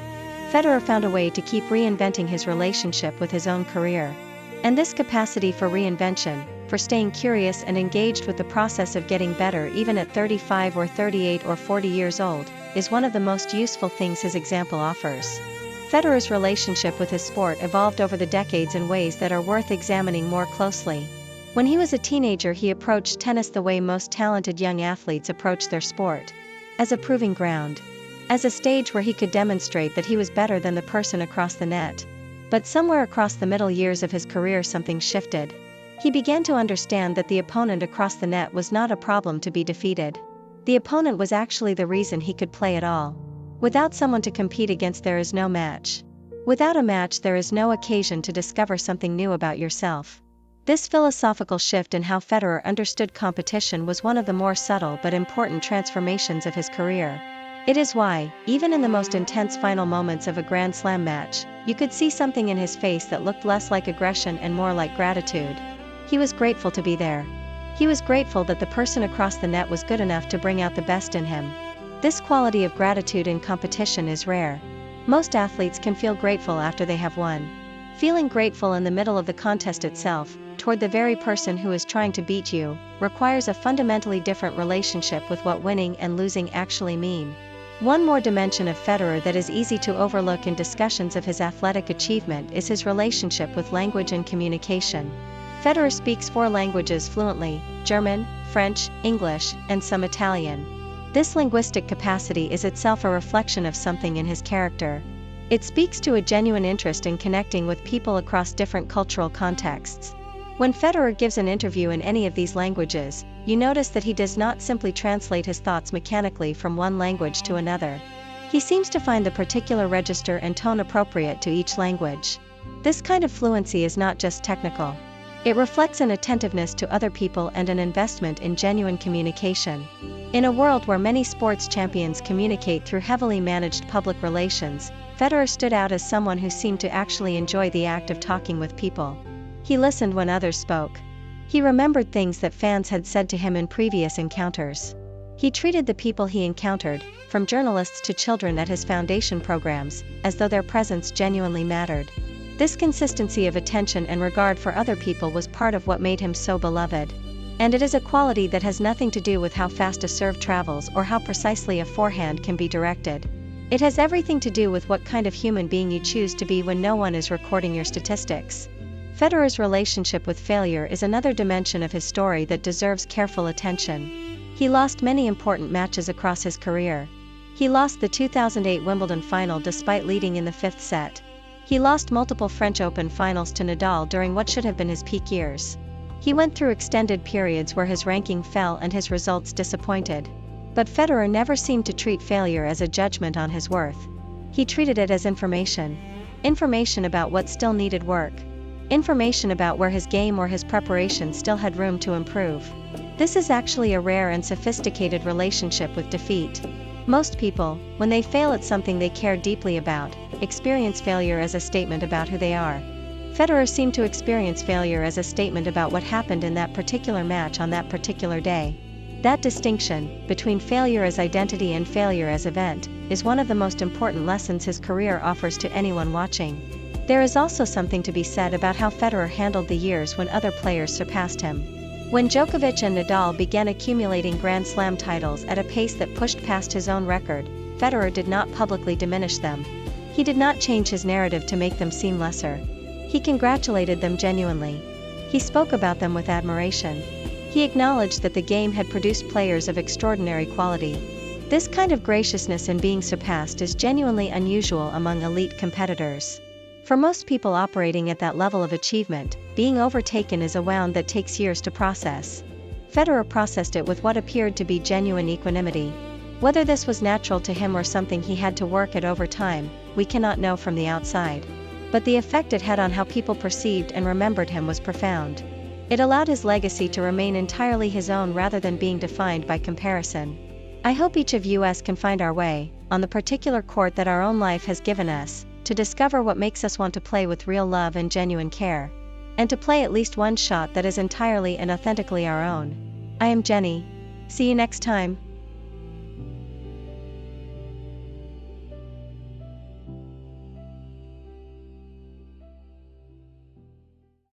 Federer found a way to keep reinventing his relationship with his own career. And this capacity for reinvention, for staying curious and engaged with the process of getting better even at 35 or 38 or 40 years old, is one of the most useful things his example offers. Federer's relationship with his sport evolved over the decades in ways that are worth examining more closely. When he was a teenager, he approached tennis the way most talented young athletes approach their sport. As a proving ground. As a stage where he could demonstrate that he was better than the person across the net. But somewhere across the middle years of his career something shifted. He began to understand that the opponent across the net was not a problem to be defeated. The opponent was actually the reason he could play at all. Without someone to compete against, there is no match. Without a match, there is no occasion to discover something new about yourself. This philosophical shift in how Federer understood competition was one of the more subtle but important transformations of his career. It is why, even in the most intense final moments of a Grand Slam match, you could see something in his face that looked less like aggression and more like gratitude. He was grateful to be there. He was grateful that the person across the net was good enough to bring out the best in him. This quality of gratitude in competition is rare. Most athletes can feel grateful after they have won. Feeling grateful in the middle of the contest itself, toward the very person who is trying to beat you, requires a fundamentally different relationship with what winning and losing actually mean. One more dimension of Federer that is easy to overlook in discussions of his athletic achievement is his relationship with language and communication. Federer speaks 4 languages fluently: German, French, English, and some Italian. This linguistic capacity is itself a reflection of something in his character. It speaks to a genuine interest in connecting with people across different cultural contexts. When Federer gives an interview in any of these languages, you notice that he does not simply translate his thoughts mechanically from one language to another. He seems to find the particular register and tone appropriate to each language. This kind of fluency is not just technical. It reflects an attentiveness to other people and an investment in genuine communication. In a world where many sports champions communicate through heavily managed public relations, Federer stood out as someone who seemed to actually enjoy the act of talking with people. He listened when others spoke. He remembered things that fans had said to him in previous encounters. He treated the people he encountered, from journalists to children at his foundation programs, as though their presence genuinely mattered. This consistency of attention and regard for other people was part of what made him so beloved. And it is a quality that has nothing to do with how fast a serve travels or how precisely a forehand can be directed. It has everything to do with what kind of human being you choose to be when no one is recording your statistics. Federer's relationship with failure is another dimension of his story that deserves careful attention. He lost many important matches across his career. He lost the 2008 Wimbledon final despite leading in the 5th set. He lost multiple French Open finals to Nadal during what should have been his peak years. He went through extended periods where his ranking fell and his results disappointed. But Federer never seemed to treat failure as a judgment on his worth. He treated it as information. Information about what still needed work. Information about where his game or his preparation still had room to improve. This is actually a rare and sophisticated relationship with defeat. Most people, when they fail at something they care deeply about, experience failure as a statement about who they are. Federer seemed to experience failure as a statement about what happened in that particular match on that particular day. That distinction, between failure as identity and failure as event, is one of the most important lessons his career offers to anyone watching. There is also something to be said about how Federer handled the years when other players surpassed him. When Djokovic and Nadal began accumulating Grand Slam titles at a pace that pushed past his own record, Federer did not publicly diminish them. He did not change his narrative to make them seem lesser. He congratulated them genuinely. He spoke about them with admiration. He acknowledged that the game had produced players of extraordinary quality. This kind of graciousness in being surpassed is genuinely unusual among elite competitors. For most people operating at that level of achievement, being overtaken is a wound that takes years to process. Federer processed it with what appeared to be genuine equanimity. Whether this was natural to him or something he had to work at over time, we cannot know from the outside. But the effect it had on how people perceived and remembered him was profound. It allowed his legacy to remain entirely his own rather than being defined by comparison. I hope each of us can find our way, on the particular court that our own life has given us, to discover what makes us want to play with real love and genuine care. And to play at least one shot that is entirely and authentically our own. I am Jenny. See you next time.